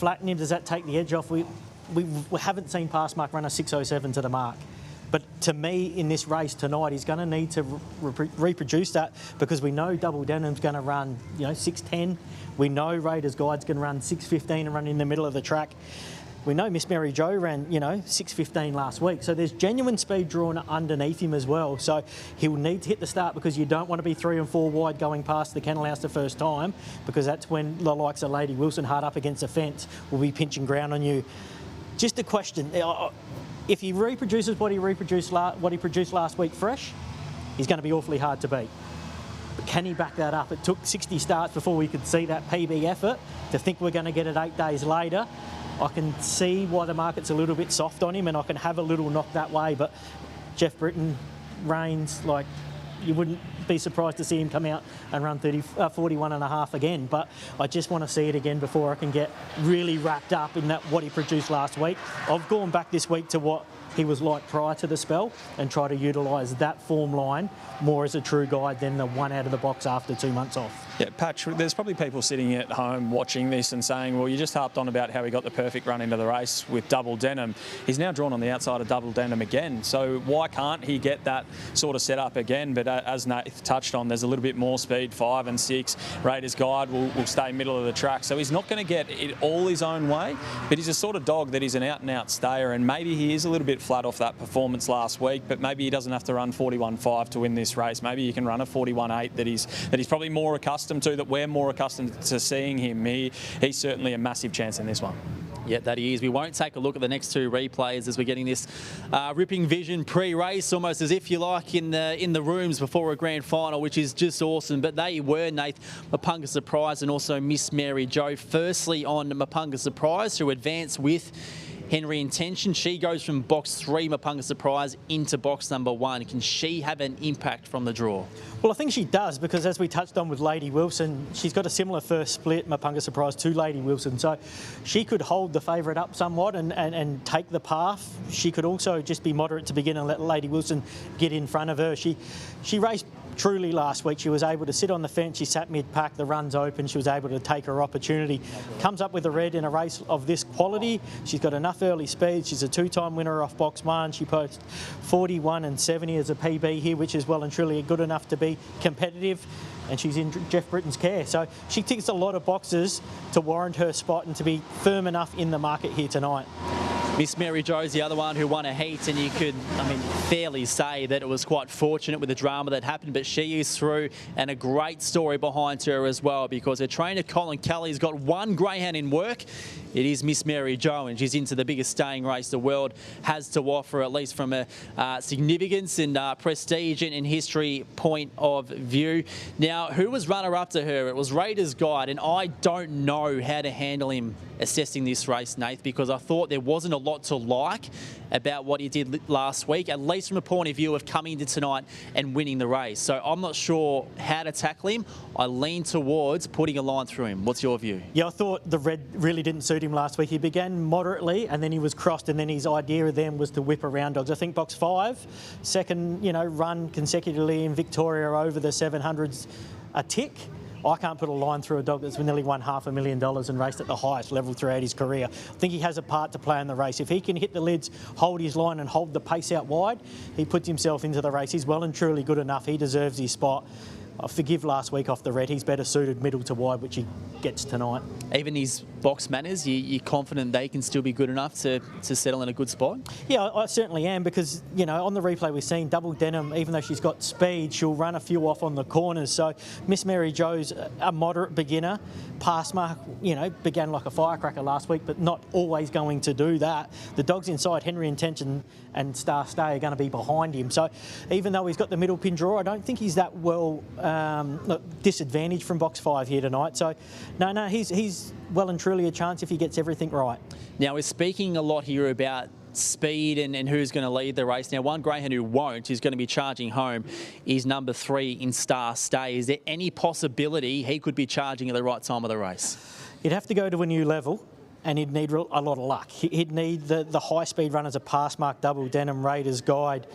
flatten him? Does that take the edge off? We haven't seen Passmark run a 6:07 to the mark. But to me, in this race tonight, he's going to need to reproduce that, because we know Double Denim's going to run, 6:10. We know Raiders Guide's going to run 6:15 and run in the middle of the track. We know Miss Mary Jo ran, 6:15 last week. So there's genuine speed drawn underneath him as well. So he'll need to hit the start, because you don't want to be 3 and 4 wide going past the kennel house the first time, because that's when the likes of Lady Wilson, hard up against the fence, will be pinching ground on you. Just a question. If he reproduces what he produced last week fresh, he's going to be awfully hard to beat. But can he back that up? It took 60 starts before we could see that PB effort. To think we're going to get it 8 days later, I can see why the market's a little bit soft on him, and I can have a little knock that way. But Jeff Britton, Reigns, you wouldn't be surprised to see him come out and run 41 and a half again. But I just want to see it again before I can get really wrapped up in what he produced last week. I've gone back this week to what he was like prior to the spell and try to utilise that form line more as a true guide than the one out of the box after 2 months off. Yeah, Patch, there's probably people sitting at home watching this and saying, well, you just harped on about how he got the perfect run into the race with Double Denim. He's now drawn on the outside of Double Denim again. So why can't he get that sort of setup again? But as Nath touched on, there's a little bit more speed, 5 and 6. Raiders Guide will stay middle of the track. So he's not going to get it all his own way, but he's a sort of dog that is an out-and-out stayer, and maybe he is a little bit flat off that performance last week, but maybe he doesn't have to run 41.5 to win this race. Maybe he can run a 41.8 that he's probably more accustomed to, that we're more accustomed to seeing him. He's certainly a massive chance in this one. Yeah, that he is. We won't take a look at the next 2 replays as we're getting this ripping vision pre-race, almost as if you like in the rooms before a grand final, which is just awesome. But they were, Nath, Mapunga Surprise and also Miss Mary Jo. Firstly on Mapunga Surprise, who advanced with Henry Intention. She goes from box 3, Mapunga Surprise, into box number 1. Can she have an impact from the draw? Well, I think she does, because as we touched on with Lady Wilson, she's got a similar first split, Mapunga Surprise, to Lady Wilson. So she could hold the favourite up somewhat and take the path. She could also just be moderate to begin and let Lady Wilson get in front of her. She raced truly last week. She was able to sit on the fence. She sat mid-pack. The run's open. She was able to take her opportunity. Comes up with a red in a race of this quality. She's got enough early speed. She's a 2-time winner off box 1. She posts 41 and 70 as a PB here, which is well and truly good enough to be competitive. And she's in Jeff Britton's care. So she ticks a lot of boxes to warrant her spot and to be firm enough in the market here tonight. Miss Mary Jo's the other one who won a heat, and you could, fairly say that it was quite fortunate with the drama that happened, but she is through, and a great story behind her as well, because her trainer Colin Kelly's got one greyhound in work. It is Miss Mary Jo, and she's into the biggest staying race the world has to offer, at least from a significance and prestige and history point of view. Now, who was runner-up to her? It was Raiders Guide, and I don't know how to handle him assessing this race, Nath, because I thought there wasn't a lot to like about what he did last week, at least from a point of view of coming into tonight and winning the race. So I'm not sure how to tackle him. I lean towards putting a line through him. What's your view? Yeah, I thought the red really didn't suit him last week. He began moderately and then he was crossed, and then his idea then was to whip around dogs. I think box 5, second, run consecutively in Victoria over the 700s, a tick. I can't put a line through a dog that's nearly won $500,000 and raced at the highest level throughout his career. I think he has a part to play in the race. If he can hit the lids, hold his line and hold the pace out wide, he puts himself into the race. He's well and truly good enough. He deserves his spot. I forgive last week off the red. He's better suited middle to wide, which he gets tonight. Even his box manners, you're confident they can still be good enough to settle in a good spot? Yeah, I certainly am, because, on the replay we've seen Double Denim, even though she's got speed, she'll run a few off on the corners. So Miss Mary Jo's a moderate beginner. Passmark, began like a firecracker last week, but not always going to do that. The dogs inside, Henry Intention and Star Stay, are going to be behind him. So even though he's got the middle pin draw, I don't think he's that well disadvantaged from box 5 here tonight. So no, he's well and truly a chance if he gets everything right. Now, we're speaking a lot here about speed and who's going to lead the race. Now, one greyhound who won't, who's going to be charging home, is number 3 in Star Stay. Is there any possibility he could be charging at the right time of the race? He'd have to go to a new level, and he'd need a lot of luck. He'd need the high-speed runners of Passmark, Double Denim, Raiders Guide,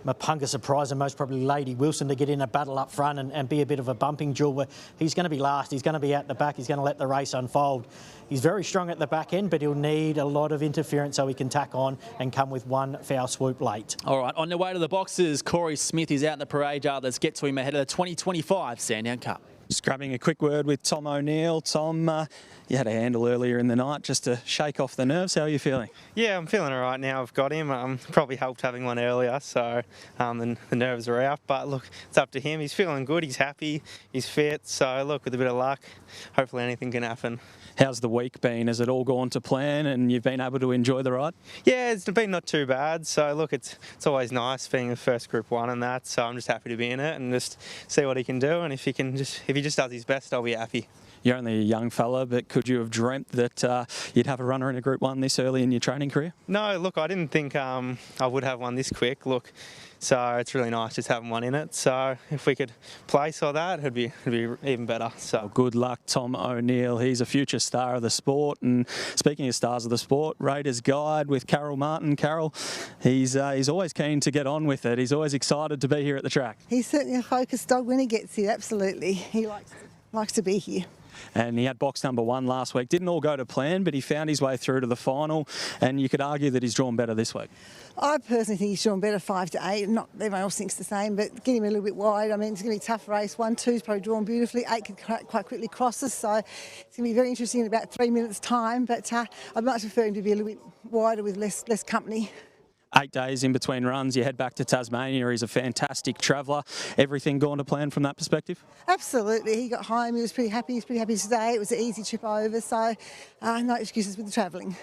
Mapunga Surprise and most probably Lady Wilson to get in a battle up front and be a bit of a bumping duel. Where he's going to be last. He's going to be out the back. He's going to let the race unfold. He's very strong at the back end, but he'll need a lot of interference so he can tack on and come with one foul swoop late. All right, on the way to the boxes, Corey Smith is out in the parade yard. Let's get to him ahead of the 2025 Sandown Cup. Just grabbing a quick word with Tom O'Neill. Tom, you had a handle earlier in the night just to shake off the nerves. How are you feeling? Yeah, I'm feeling all right now. I've got him. Probably helped having one earlier, so the nerves are out. But look, it's up to him. He's feeling good. He's happy. He's fit. So look, with a bit of luck, hopefully anything can happen. How's the week been? Has it all gone to plan and you've been able to enjoy the ride? Yeah, it's been not too bad. So look, it's always nice being the first Group 1 and that. So I'm just happy to be in it and just see what he can do. And if he just does his best, I'll be happy. You're only a young fella, but could you have dreamt that you'd have a runner in a Group 1 this early in your training career? No, look, I didn't think I would have one this quick. Look, so it's really nice just having one in it. So if we could place all that, it'd be even better. So well, good luck, Tom O'Neill. He's a future star of the sport. And speaking of stars of the sport, Raiders guide with Carol Martin. Carol, he's always keen to get on with it. He's always excited to be here at the track. He's certainly a focused dog when he gets here. Absolutely, he likes to be here. And he had box number 1 last week. Didn't all go to plan, but he found his way through to the final. And you could argue that he's drawn better this week. I personally think he's drawn better 5 to 8. Not everyone else thinks the same, but get him a little bit wide. I mean, it's going to be a tough race. 1, 2's probably drawn beautifully. 8 could quite quickly cross us, so it's going to be very interesting in about 3 minutes' time. But I'd much prefer him to be a little bit wider with less company. 8 days in between runs, you head back to Tasmania. He's a fantastic traveller. Everything gone to plan from that perspective? Absolutely. He got home, he was pretty happy. He was pretty happy today. It was an easy trip over, so no excuses with the travelling.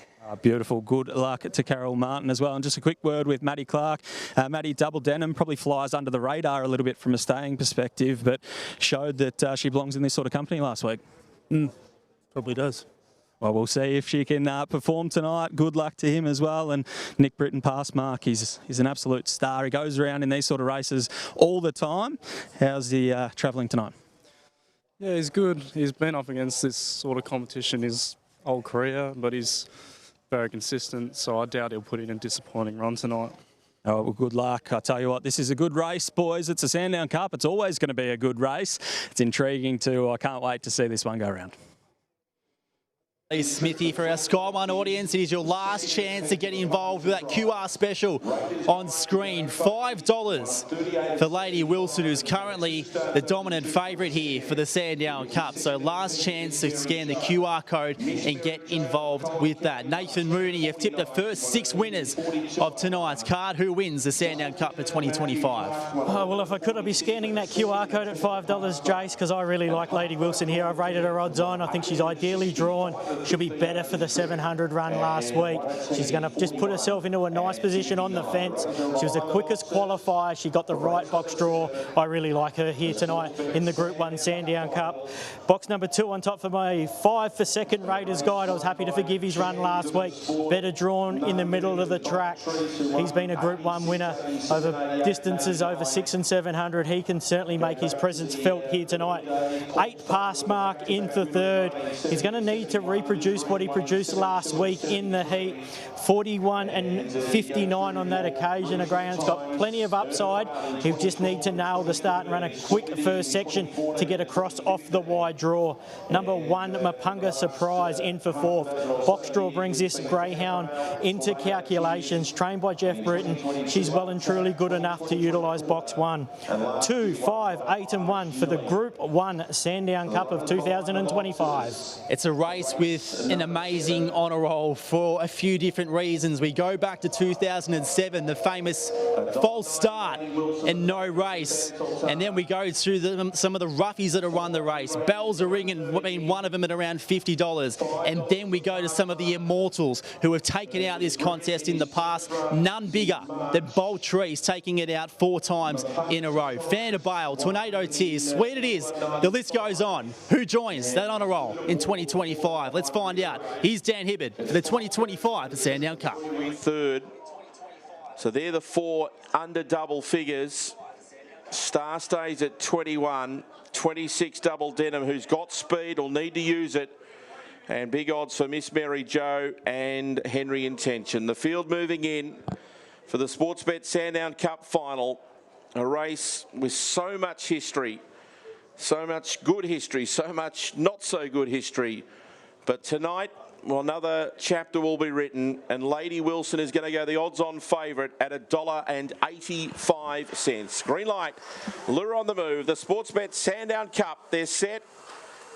Beautiful. Good luck to Carol Martin as well. And just a quick word with Maddie Clark. Maddie, double denim probably flies under the radar a little bit from a staying perspective, but showed that she belongs in this sort of company last week. Probably does. Well, we'll see if she can perform tonight. Good luck to him as well. And Nick Britton past Mark, he's an absolute star. He goes around in these sort of races all the time. How's he travelling tonight? Yeah, he's good. He's been up against this sort of competition his whole career, but he's very consistent, so I doubt he'll put in a disappointing run tonight. Oh, well, good luck. I tell you what, this is a good race, boys. It's a Sandown Cup. It's always going to be a good race. It's intriguing too. I can't wait to see this one go round. Smithy, for our Sky One audience, it is your last chance to get involved with that QR special on screen. $5 for Lady Wilson, who's currently the dominant favourite here for the Sandown Cup. So last chance to scan the QR code and get involved with that. Nathan Mooney, you've tipped the first 6 winners of tonight's card. Who wins the Sandown Cup for 2025? Oh, well, if I could, I'd be scanning that QR code at $5, Jace, because I really like Lady Wilson here. I've rated her odds on. I think she's ideally drawn. She'll be better for the 700 run last week. She's going to just put herself into a nice position on the fence. She was the quickest qualifier. She got the right box draw. I really like her here tonight in the Group 1 Sandown Cup. Box number 2 on top for my 5 for second Raiders guide. I was happy to forgive his run last week. Better drawn in the middle of the track. He's been a Group 1 winner over distances over 600 and 700. He can certainly make his presence felt here tonight. 8 pass mark in for third. He's going to need to reproduce what he produced last week in the heat. 41 and 59 on that occasion. A greyhound's got plenty of upside. He'll just need to nail the start and run a quick first section to get across off the wide draw. Number 1, Mapunga Surprise in for 4th. Box draw brings this greyhound into calculations. Trained by Jeff Britton. She's well and truly good enough to utilise box 1. 2, 5, 8 and 1 for the Group 1 Sandown Cup of 2025. It's a race with an amazing honour roll for a few different reasons. We go back to 2007, the famous false start and no race, and then we go through some of the roughies that have run the race. Bells are ringing, being one of them at around $50, and then we go to some of the immortals who have taken out this contest in the past. None bigger than Bold Trees taking it out 4 times in a row. Fan of Bale, Tornado Tears, Sweet It Is. The list goes on. Who joins that honour roll in 2025? Let's find out. Here's Dan Hibbard for the 2025 Sandown Cup. Third. So they're the 4 under double figures. Star stays at 21. 26 double denim, who's got speed, will need to use it. And big odds for Miss Mary Jo and Henry Intention. The field moving in. for the Sportsbet Sandown Cup final. A race with so much history, so much good history, so much not so good history. But tonight, well, another chapter will be written, and Lady Wilson is going to go the odds-on favourite at $1.85. Green light, lure on the move. The Sportsbet Sandown Cup, they're set.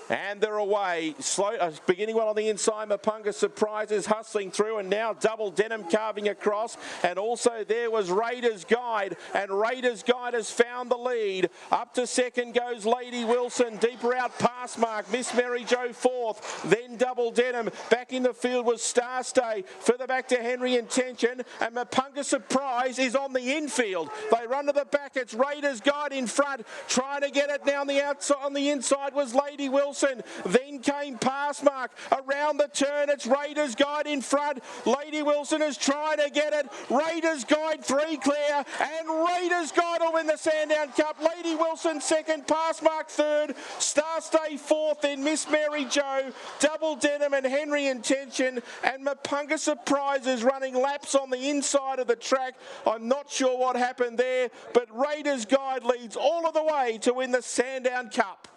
And they're away. Slow, beginning one on the inside. Mapunga Surprises hustling through, and now Double Denim carving across. And also there was Raiders Guide, and Raiders Guide has found the lead. Up to second goes Lady Wilson. Deeper out pass mark. Miss Mary Jo fourth. Then Double Denim. Back in the field was Star Stay. Further back to Henry Intention, and Mapunga Surprise is on the infield. They run to the back. It's Raiders Guide in front, trying to get it now on the outside. On the inside was Lady Wilson. Then came Passmark. Around the turn, it's Raiders Guide in front. Lady Wilson is trying to get it. Raiders Guide 3 clear, and Raiders Guide will win the Sandown Cup. Lady Wilson second, Passmark third, Star Stay fourth, then Miss Mary Jo, Double Denim and Henry Intention, and Mapunga Surprises running laps on the inside of the track. I'm not sure what happened there, but Raiders Guide leads all of the way to win the Sandown Cup.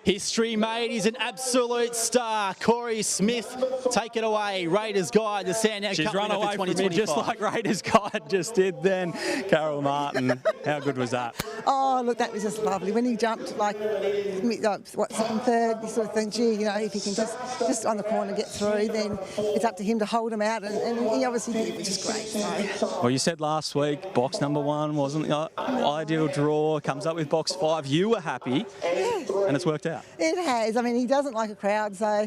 History made. He's an absolute star. Corey Smith, take it away. Raiders Guide, the Sandown Cup. She's run away from me just like Raiders Guide just did then. Carol Martin, how good was that? Oh, look, that was just lovely. When he jumped, like, second, third, you sort of think, gee, you know, if he can just on the corner get through, then it's up to him to hold him out, and he obviously did, which is great. So. Well, you said last week, box number 1 wasn't the ideal draw, comes up with box 5. You were happy, and it's worked out. It has. I mean, he doesn't like a crowd, so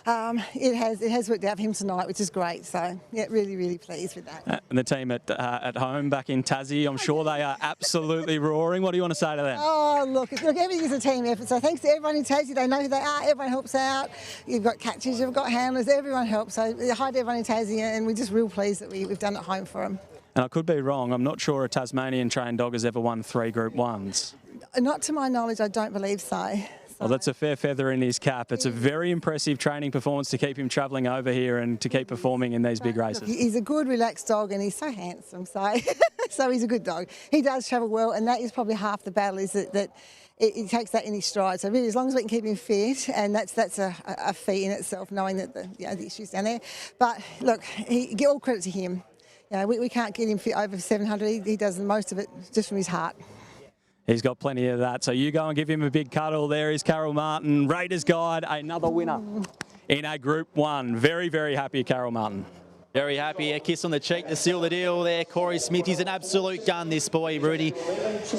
it has worked out for him tonight, which is great. So, yeah, really, really pleased with that. And the team at home back in Tassie, I'm sure they are absolutely roaring. What do you want to say to them? Oh, look, everything is a team effort. So thanks to everyone in Tassie. They know who they are. Everyone helps out. You've got catchers, you've got handlers. Everyone helps. So hi to everyone in Tassie, and we're just real pleased that we've done it home for them. And I could be wrong. I'm not sure a Tasmanian trained dog has ever won 3 Group 1s. Not to my knowledge, I don't believe so. Well, that's a fair feather in his cap. It's a very impressive training performance to keep him travelling over here and to keep performing in these big races. Look, he's a good, relaxed dog, and he's so handsome. So, so he's a good dog. He does travel well, and that is probably half the battle. Is that he takes that in his stride. So really, as long as we can keep him fit, and that's a feat in itself, knowing that the issues down there. But look, give all credit to him. You know, we can't get him fit over 700. He does most of it just from his heart. He's got plenty of that. So you go and give him a big cuddle. There is Carol Martin, Raiders Guide, another winner in a Group 1. Very, very happy, Carol Martin. Very happy. A kiss on the cheek to seal the deal there. Corey Smith, he's an absolute gun, this boy, Rudy.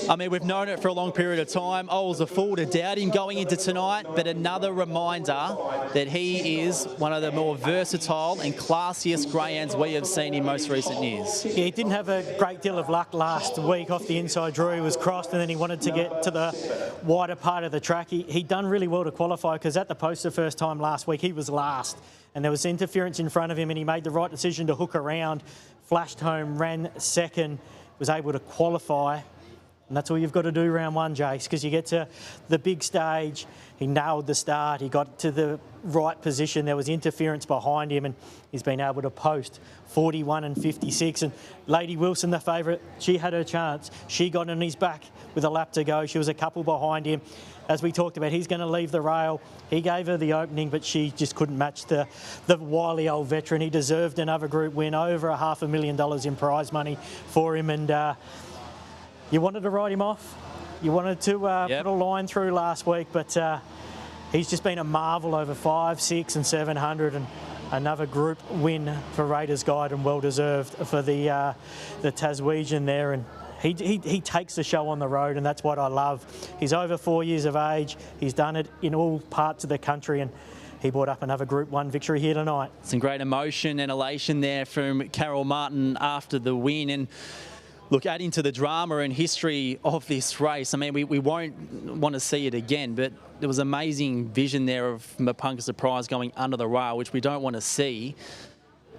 I mean, we've known it for a long period of time. I was a fool to doubt him going into tonight, but another reminder that he is one of the more versatile and classiest greyhounds we have seen in most recent years. Yeah, he didn't have a great deal of luck last week off the inside draw. He was crossed, and then he wanted to get to the wider part of the track. He'd done really well to qualify, because at the post the first time last week, he was last. And there was interference in front of him, and he made the right decision to hook around, flashed home, ran second, was able to qualify. And that's all you've got to do round 1, Jace, because you get to the big stage. He nailed the start. He got to the right position. There was interference behind him, and he's been able to post 41 and 56. And Lady Wilson, the favourite, she had her chance. She got on his back with a lap to go. She was a couple behind him. As we talked about, he's going to leave the rail. He gave her the opening, but she just couldn't match the wily old veteran. He deserved another group win, over $500,000 in prize money for him. And you wanted to write him off. You wanted to put a line through last week, but he's just been a marvel over 5, 6 and 700, and another group win for Raiders Guide, and well deserved for the Taswegian there. And he takes the show on the road, and that's what I love. He's over 4 years of age. He's done it in all parts of the country, and he brought up another Group 1 victory here tonight. Some great emotion and elation there from Carol Martin after the win. And look, adding to the drama and history of this race, I mean, we won't want to see it again, but there was amazing vision there of Mapunga Surprise going under the rail, which we don't want to see.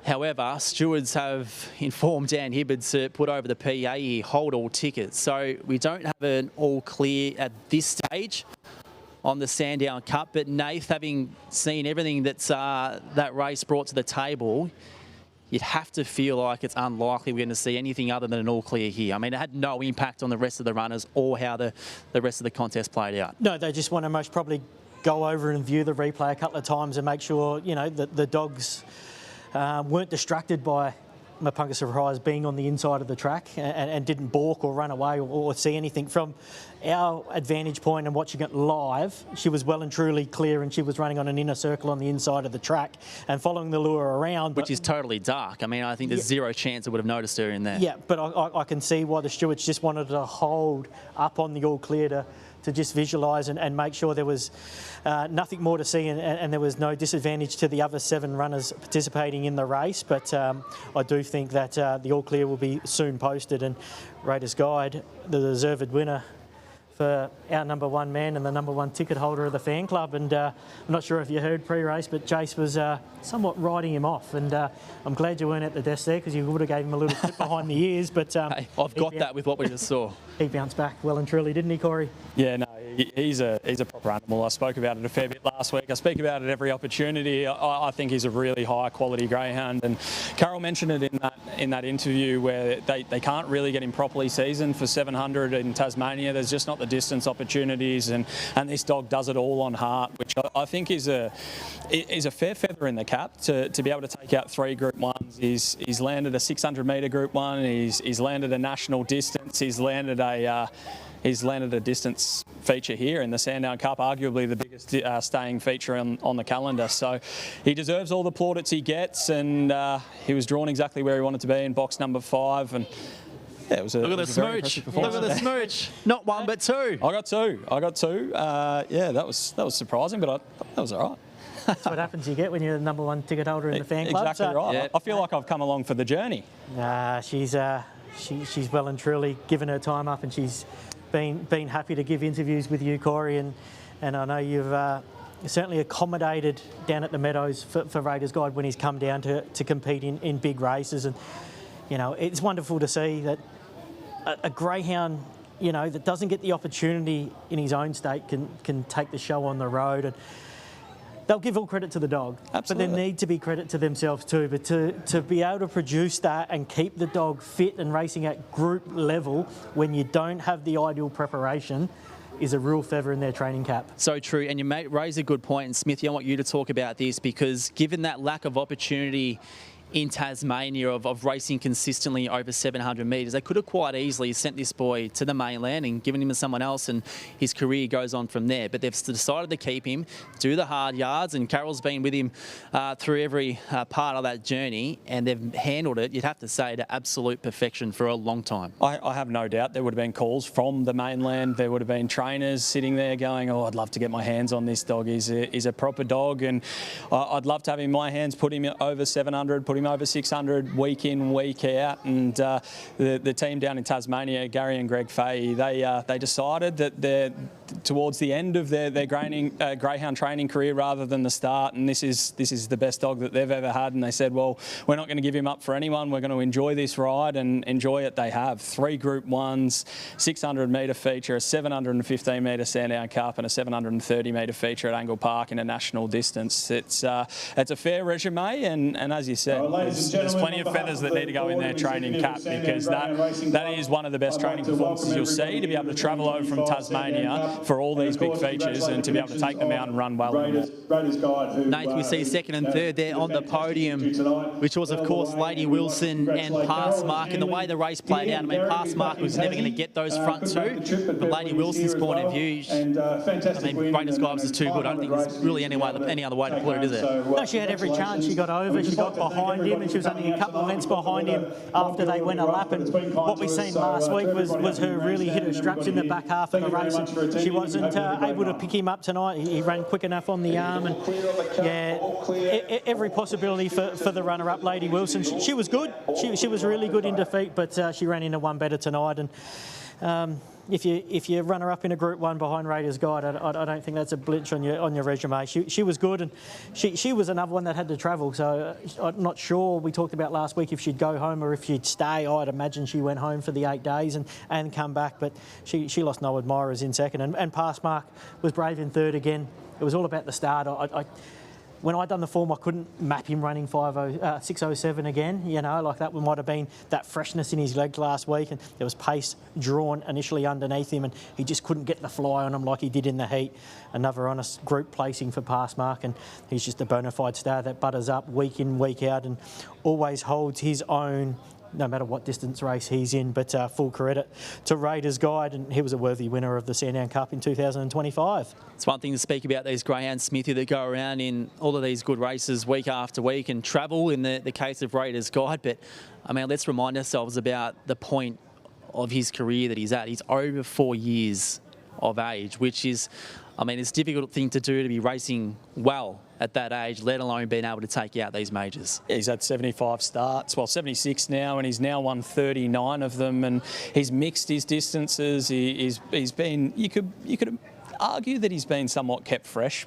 However, stewards have informed Dan Hibbard to put over the PA here, hold all tickets. So we don't have an all clear at this stage on the Sandown Cup, but Nath, having seen everything that's that race brought to the table, you'd have to feel like it's unlikely we're going to see anything other than an all clear here. I mean, it had no impact on the rest of the runners or how the rest of the contest played out. No, they just want to most probably go over and view the replay a couple of times and make sure, you know, that the dogs weren't distracted by Mapunga Surprise being on the inside of the track and didn't balk or run away or see anything. From our advantage point and watching it live, she was well and truly clear, and she was running on an inner circle on the inside of the track and following the lure around. Which is totally dark. I mean, I think there's zero chance I would have noticed her in there. Yeah, but I can see why the stewards just wanted to hold up on the all clear to just visualise and make sure there was nothing more to see and there was no disadvantage to the other 7 runners participating in the race. But I do think that the all clear will be soon posted, and Raiders Guide, the deserved winner for our number 1 man and the number 1 ticket holder of the fan club. And I'm not sure if you heard pre-race, but Jace was somewhat riding him off. And I'm glad you weren't at the desk there, because you would have gave him a little clip behind the ears. But hey, I've got that with what we just saw. He bounced back well and truly, didn't he, Corey? Yeah, no, he's a proper animal. I spoke about it a fair bit last week. I speak about it every opportunity. I think he's a really high quality greyhound, and Carol mentioned it in that interview where they can't really get him properly seasoned for 700 in Tasmania. There's just not the distance opportunities, and this dog does it all on heart, which I think is a fair feather in the cap to be able to take out 3 Group 1s. He's landed a 600 metre Group 1. He's landed a national distance. He's landed a distance feature here in the Sandown Cup, arguably the biggest staying feature on the calendar. So he deserves all the plaudits he gets, and he was drawn exactly where he wanted to be in box number 5. And yeah, it was a, look at the smooch. Look at the smooch. Not 1 but 2. I got two. Yeah, that was surprising, but that was all right. That's what happens you get when you're the number 1 ticket holder in the fan club. Exactly right. Yeah. I feel like I've come along for the journey. She's well and truly given her time up, and she's been happy to give interviews with you, Corey, and I know you've certainly accommodated down at the Meadows for Raiders Guide when he's come down to compete in big races. And you know, it's wonderful to see that a greyhound, you know, that doesn't get the opportunity in his own state can take the show on the road. And they'll give all credit to the dog. Absolutely. But there need to be credit to themselves too. But to be able to produce that and keep the dog fit and racing at group level when you don't have the ideal preparation is a real feather in their training cap. So true. And you raise a good point. And Smithy, I want you to talk about this, because given that lack of opportunity in Tasmania of racing consistently over 700 metres, they could have quite easily sent this boy to the mainland and given him to someone else, and his career goes on from there. But they've decided to keep him, do the hard yards, and Carol's been with him through every part of that journey, and they've handled it, you'd have to say, to absolute perfection for a long time. I have no doubt there would have been calls from the mainland. There would have been trainers sitting there going, oh, I'd love to get my hands on this dog. He's a proper dog, and I'd love to have him in my hands, put him over 700, put him over 600 week in, week out. And the team down in Tasmania, Gary and Greg Fahey, they decided that they're towards the end of their greyhound training career rather than the start, and this is the best dog that they've ever had. And they said, well, we're not going to give him up for anyone. We're going to enjoy this ride, and enjoy it they have. 3 Group 1s, 600 metre feature, a 715 metre Sandown Cup, and a 730 metre feature at Angle Park in a national distance. It's a fair resume, and as you said, there's plenty of feathers that need to go in their training cap, because that is one of the best training performances you'll see, to be able to travel over from Tasmania for all these big features and to be able to take them out and run well. Nate, we see 2nd and 3rd there on the podium, which was, of course, Lady Wilson and Passmark. And the way the race played out, I mean, Passmark was never going to get those front 2, but Lady Wilson's point of view, I mean, Raiders Guide was too good. I don't think there's really any other way to put it, is there? No, she had every chance. She got over, she got behind him, and she was only a couple of lengths behind him after they went a lap. And what we seen last week was her really hit her straps in the back half of the race. And she wasn't able to pick him up tonight. He ran quick enough on the arm, and yeah, every possibility for the runner-up, Lady Wilson. She was good. She was really good in defeat, but she ran into one better tonight. And if you run her up in a Group 1 behind Raiders Guide, I don't think that's a blinch on your resume. She was good, and she was another one that had to travel. So I'm not sure. We talked about last week if she'd go home or if she'd stay. I'd imagine she went home for the 8 days and come back. But she lost no admirers in second, and Passmark was brave in third again. It was all about the start. when I done the form, I couldn't map him running 6:07 again. You know, like that might have been that freshness in his legs last week, and there was pace drawn initially underneath him, and he just couldn't get the fly on him like he did in the heat. Another honest group placing for Passmark, and he's just a bona fide star that butters up week in, week out, and always holds his own, no matter what distance race he's in. But full credit to Raiders Guide, and he was a worthy winner of the Sandown Cup in 2025. It's one thing to speak about these greyhounds, Smithy, that go around in all of these good races week after week and travel in the case of Raiders Guide. But, I mean, let's remind ourselves about the point of his career that he's at. He's over 4 years of age, which is, I mean, it's a difficult thing to do, to be racing well at that age, let alone being able to take out these majors. He's had 75 starts, well, 76 now, and he's now won 39 of them, and he's mixed his distances. He's been, you could argue that he's been somewhat kept fresh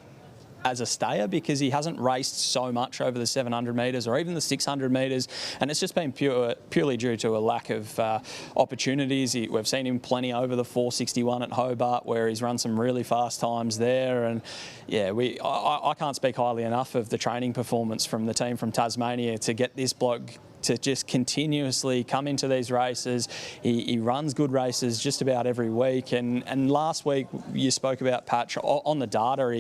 as a stayer, because he hasn't raced so much over the 700 metres or even the 600 metres, and it's just been purely due to a lack of opportunities. We've seen him plenty over the 461 at Hobart, where he's run some really fast times there, and yeah, I can't speak highly enough of the training performance from the team from Tasmania to get this bloke to just continuously come into these races. He runs good races just about every week, and last week you spoke about Patch on the data.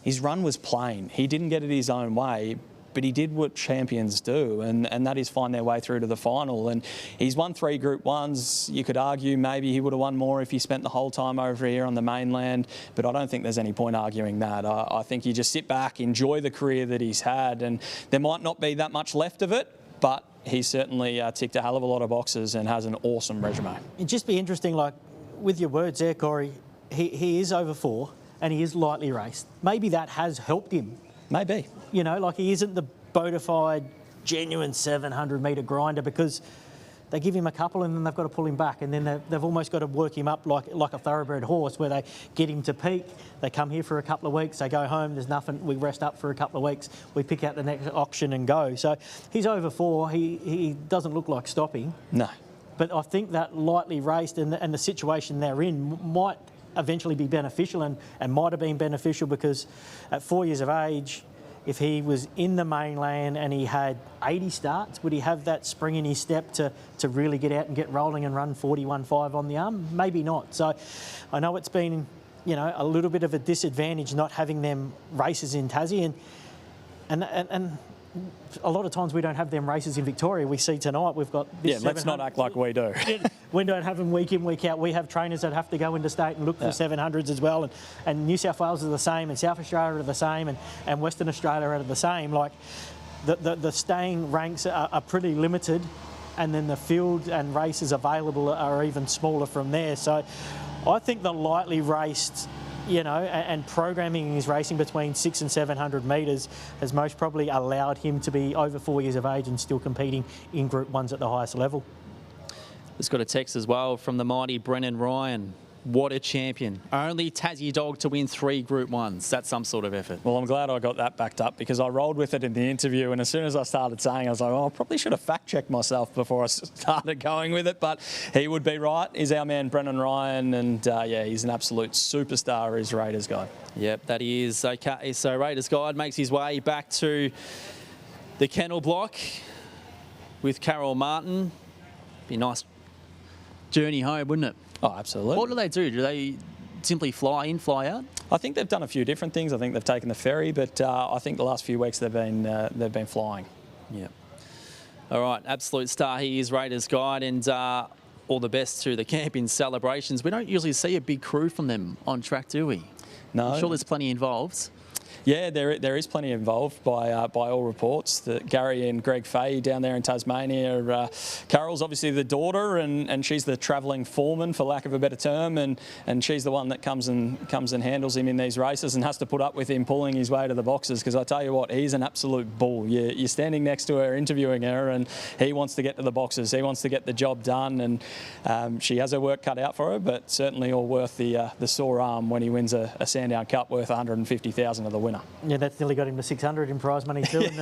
His run was plain. He didn't get it his own way, but he did what champions do, and that is find their way through to the final. And he's won 3 Group 1s. You could argue maybe he would have won more if he spent the whole time over here on the mainland, but I don't think there's any point arguing that. I think you just sit back, enjoy the career that he's had, and there might not be that much left of it, but he's certainly ticked a hell of a lot of boxes and has an awesome resume. It'd just be interesting, like, with your words there, Corey, he is over 4 and he is lightly raced. Maybe that has helped him. Maybe. You know, like, he isn't the bona fide, genuine 700-metre grinder, because they give him a couple and then they've got to pull him back, and then they've almost got to work him up like a thoroughbred horse, where they get him to peak, they come here for a couple of weeks, they go home, there's nothing, we rest up for a couple of weeks, we pick out the next auction and go. So he's over 4, he doesn't look like stopping. No. But I think that lightly raced and the situation they're in might eventually be beneficial, and might have been beneficial, because at 4 years of age, if he was in the mainland and he had 80 starts, would he have that spring in his step to really get out and get rolling and run 41.5 on the arm? Maybe not. So I know it's been, you know, a little bit of a disadvantage not having them races in Tassie, and a lot of times we don't have them races in Victoria. We see tonight we've got this. Yeah, let's not act like we do. We don't have them week in, week out. We have trainers that have to go into state and look for 700s as well, and New South Wales are the same, and South Australia are the same, and Western Australia are the same. Like, the staying ranks are pretty limited, and then the field and races available are even smaller from there. So I think the lightly raced, you know, and programming his racing between 600 and 700 metres has most probably allowed him to be over 4 years of age and still competing in Group 1s at the highest level. Just got a text as well from the mighty Brennan Ryan. What a champion. Only Tassie dog to win 3 Group 1s. That's some sort of effort. Well, I'm glad I got that backed up, because I rolled with it in the interview, and as soon as I started saying, I was like, oh, I probably should have fact-checked myself before I started going with it, but he would be right. He's our man, Brennan Ryan, and yeah, he's an absolute superstar, his Raiders guy. Yep, that he is. Okay, so Raiders Guide makes his way back to the kennel block with Carol Martin. Be a nice journey home, wouldn't it? Oh, absolutely. What do they do? Do they simply fly in, fly out? I think they've done a few different things. I think they've taken the ferry, but I think the last few weeks they've been flying. Yeah. All right, absolute star. He is Raiders Guide, and all the best to the camp in celebrations. We don't usually see a big crew from them on track, do we? No. I'm sure there's plenty involved. Yeah, there is plenty involved by all reports. Gary and Greg Fahey down there in Tasmania. Carol's obviously the daughter, and she's the travelling foreman, for lack of a better term, and she's the one that comes and handles him in these races and has to put up with him pulling his way to the boxes, because I tell you what, he's an absolute bull. You're standing next to her, interviewing her, and he wants to get to the boxes. He wants to get the job done, and she has her work cut out for her, but certainly all worth the sore arm when he wins a Sandown Cup worth $150,000 of the winner. Yeah, that's nearly got him to 600 in prize money too. And